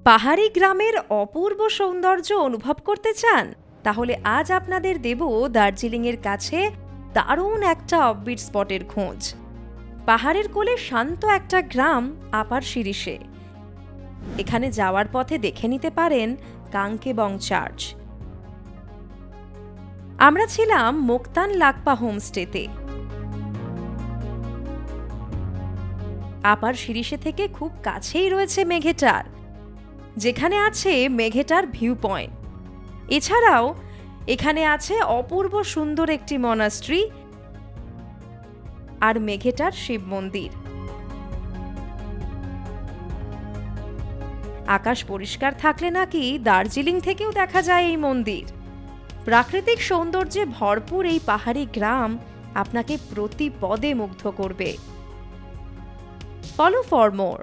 পাহাড়ি গ্রামের অপূর্ব সৌন্দর্য অনুভব করতে চান? তাহলে আজ আপনাদের দেব দার্জিলিংয়ের কাছে দারুণ একটা অফবিট স্পটের খোঁজ। পাহাড়ের কোলে শান্ত একটা গ্রাম আপার শিরিষে। এখানে যাওয়ার পথে দেখে নিতে পারেন কাংকেবং চার্চ। আমরা ছিলাম মোক্তান লাকপা হোমস্টেতে। আপার শিরিষে থেকে খুব কাছেই রয়েছে মেঘেটার, যেখানে আছে মেঘেটার ভিউ পয়েন্ট। এছাড়াও এখানে আছে অপূর্ব সুন্দর একটি মনাস্ট্রি আর মেঘেটার শিব মন্দির। আকাশ পরিষ্কার থাকলে নাকি দার্জিলিং থেকেও দেখা যায় এই মন্দির। প্রাকৃতিক সৌন্দর্যে ভরপুর এই পাহাড়ি গ্রাম আপনাকে প্রতি পদে মুগ্ধ করবে। Follow for more.